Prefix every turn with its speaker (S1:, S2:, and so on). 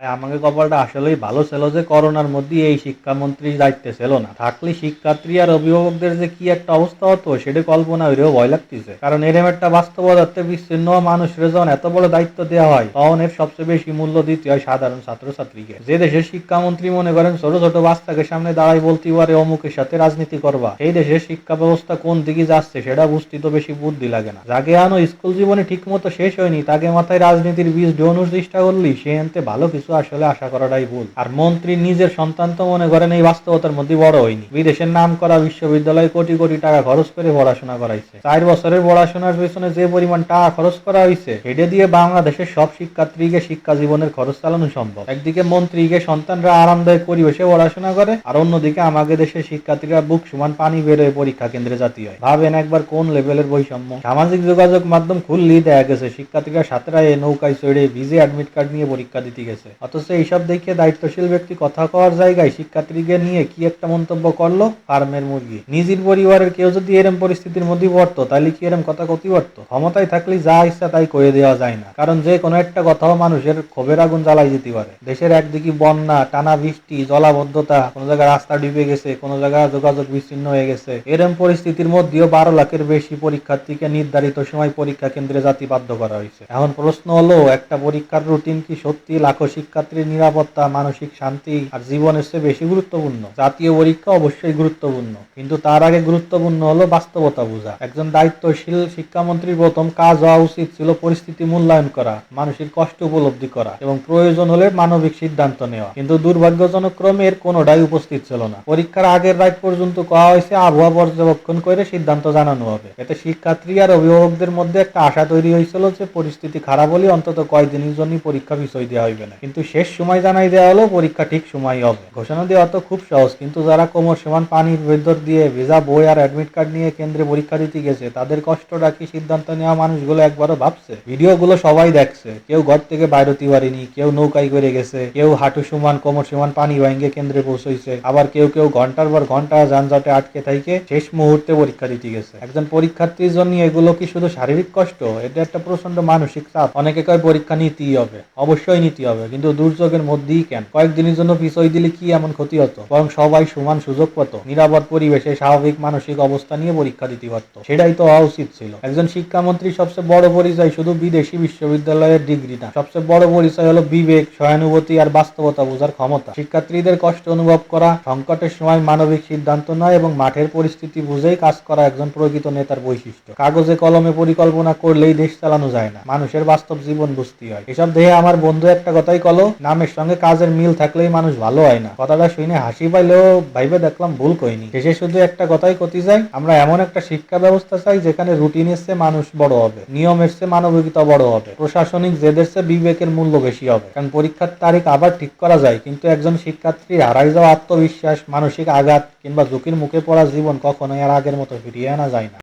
S1: ভাই, আমাকে কপালটা আসলেই ভালো ছিল যে করোনার মধ্যে এই শিক্ষামন্ত্রী দায়িত্বে ছিল না। থাকলে শিক্ষার্থী আর অভিভাবকদের যে কি একটা অবস্থা হতো সেটা কল্পনা হইলেও ভয় লাগতেছে। কারণ এরম একটা বাস্তবতাতে বিচ্ছিন্ন মানুষের যখন এত বড় দায়িত্ব দেওয়া হয় তখন এর সবচেয়ে বেশি মূল্য দিতে হয় সাধারণ ছাত্রছাত্রীকে। যে দেশের শিক্ষামন্ত্রী মনে করেন ছোট ছোট বাচ্চাকে সামনে দাঁড়াই বলতে পারে অমুকের সাথে রাজনীতি করবা, সেই দেশের শিক্ষা ব্যবস্থা কোন দিকে যাচ্ছে সেটা বুঝতে তো বেশি বুদ্ধি লাগে না। যাকে আনো স্কুল জীবনে ঠিক মতো শেষ হয়নি তাকে মাথায় রাজনীতির বীজ ঢোকানোর চেষ্টা করলি সে এনতে ভালো কিছু আসলে আশা করাটাই ভুল। আর মন্ত্রী নিজের সন্তান তো মনে করেন এই বাস্তবতার মধ্যে বড় হয়নি। বিদেশের নাম করা বিশ্ববিদ্যালয়ে কোটি কোটি টাকা খরচ করে পড়াশোনা করাইছে। 4 বছরের পড়াশোনার পেছনে যে পরিমাণ টাকা খরচ করা হয়েছে সেটা দিয়ে বাংলাদেশের সব শিক্ষার্থীকে শিক্ষা জীবনের খরচ চালানো সম্ভব। একদিকে মন্ত্রীকে সন্তানরা আরামদায়ক পরিবেশে পড়াশোনা করে, আর অন্যদিকে আমাদের দেশের শিক্ষার্থীরা বুক সমান পানি বেরোয় পরীক্ষা কেন্দ্রে জাতি হয়। ভাবেন একবার কোন লেভেলের বৈষম্য। সামাজিক যোগাযোগ মাধ্যম খুললেই দেখা গেছে শিক্ষার্থীরা সাঁতরায় নৌকায় চড়ে ভিজে অ্যাডমিট কার্ড নিয়ে পরীক্ষা দিতে গেছে। অথচ এইসব দেখে দায়িত্বশীল ব্যক্তি কথা কওয়ার জায়গায় শিক্ষার্থীকে নিয়ে কি একটা মন্তব্য করলো, ফার্মের মুরগি। নিজের পরিবারের কেউ যদি এরম পরিস্থিতির মধ্যে পড়তো তাহলে কি এরম কথা কতি পারতো? ক্ষমতায় থাকলে যা ইচ্ছা তাই করে দেওয়া যায় না, কারণ যে কোনো একটা কথাও মানুষের ক্ষোভের আগুন জ্বালাই যেতে পারে। দেশের একদিকে বন্যা, টানা বৃষ্টি, জলাবদ্ধতা, কোনো জায়গায় রাস্তা ডুবে গেছে, কোনো জায়গায় যোগাযোগ বিচ্ছিন্ন হয়ে গেছে। এরম পরিস্থিতির মধ্যেও 12 লাখের বেশি পরীক্ষার্থীকে নির্ধারিত সময় পরীক্ষা কেন্দ্রে জাতি বাধ্য করা হয়েছে। এখন প্রশ্ন হলো, একটা পরীক্ষার রুটিন কি সত্যি লাখো শিক্ষার্থীর নিরাপত্তা, মানসিক শান্তি আর জীবনের চেয়ে বেশি গুরুত্বপূর্ণ? জাতীয় পরীক্ষা অবশ্যই গুরুত্বপূর্ণ, কিন্তু তার আগে গুরুত্বপূর্ণ হলো বাস্তবতা বোঝা। একজন দায়িত্বশীল শিক্ষামন্ত্রীর প্রথম কাজ হওয়া উচিত ছিল পরিস্থিতি মূল্যায়ন করা, মানুষের কষ্ট উপলব্ধি করা এবং প্রয়োজন হলে মানবিক সিদ্ধান্ত নেওয়া। কিন্তু দুর্ভাগ্যজনক ক্রমে এর কোনোটাই উপস্থিত ছিল না। পরীক্ষার আগের রাত পর্যন্ত কওয়া হয়েছে আবহাওয়া পর্যবেক্ষণ করে সিদ্ধান্ত জানানো হবে। এতে শিক্ষার্থী আর অভিভাবকদের মধ্যে একটা আশা তৈরি হয়েছিল যে পরিস্থিতি খারাপ হলে অন্তত কয়েকদিনের জন্য পরীক্ষা বিষয় দেওয়া হইবে না। কিন্তু শেষ সময় জানাই দেওয়া হলো পরীক্ষা ঠিক সময় হবে। ঘোষণা দেওয়া তো খুব সহজ, কিন্তু যারা কোমর সমান পানির ভেতর দিয়ে ভেজা বই আর অ্যাডমিট কার্ড নিয়ে কেন্দ্রে পরীক্ষা দিতে গেছে তাদের কষ্টটা কি সিদ্ধান্ত নেওয়া মানুষগুলো একবারও ভাবছে? ভিডিওগুলো সবাই দেখছে, কেউ ঘর থেকে বাইরে হতে পারেনি, কেউ নৌকায় করে গেছে, কেউ হাঁটু সমান কোমর সমান পানি ভাঙ্গে কেন্দ্রে পৌঁছাইছে, আবার কেউ কেউ ঘন্টার পর ঘন্টা যানজটে আটকে থাকে শেষ মুহূর্তে পরীক্ষা দিতে গেছে। একজন পরীক্ষার্থীর জন্য এগুলো কি শুধু শারীরিক কষ্ট? এটা একটা প্রচন্ড মানসিক চাপ। অনেকে কয় পরীক্ষা নিতেই হবে, অবশ্যই নিতে হবে, কিন্তু দুর্যোগের মধ্যেই কেন? কয়েকদিনের জন্য পিছই দিলে কি এমন ক্ষতি হতো? বরং সবাই সমান সুযোগ পেত, নিরাপদ পরিবেশে স্বাভাবিক মানসিক অবস্থা নিয়ে পরীক্ষা দিতে পারত। সেটাই তো হওয়া উচিত ছিল। একজন শিক্ষামন্ত্রীর সবচেয়ে বড় পরিচয় শুধু বিদেশি বিশ্ববিদ্যালয়ের ডিগ্রি না, সবচেয়ে বড় পরিচয় হলো বিবেক, সহানুভূতি আর বাস্তবতা বোঝার ক্ষমতা। শিক্ষার্থীদের কষ্ট অনুভব করা, সংকটের সময় মানবিক সিদ্ধান্ত নেয় এবং মাঠের পরিস্থিতি বুঝেই কাজ করা একজন প্রকৃত নেতার বৈশিষ্ট্য। কাগজে কলমে পরিকল্পনা করলেই দেশ চালানো যায় না, মানুষের বাস্তব জীবন বুঝতে হয়। এসব দেখে আমার বন্ধু একটা কথাই কলো, নামের সঙ্গে কাজের মিল থাকলেই মানুষ ভালো হয় না। কথাটা শুনে হাসি পাইলেও ভাইবে দেখলাম ভুল কইনি। শেষে শুধু একটা কথাই কতি যায়, আমরা এমন একটা শিক্ষা ব্যবস্থা চাই যেখানে রুটিনের চেয়ে মানুষ বড় হবে, নিয়মের চেয়ে মানবিকতা বড় হবে, প্রশাসনিক জেদের চেয়ে বিবেকের মূল্য বেশি হবে। কারণ পরীক্ষার তারিখ আবার ঠিক করা যায়, কিন্তু একজন শিক্ষার্থী হারাই যাওয়া আত্মবিশ্বাস, মানসিক আঘাত কিংবা ঝুঁকির মুখে পড়া জীবন কখনোই আর আগের মতো ফিরিয়ে আনা যায় না।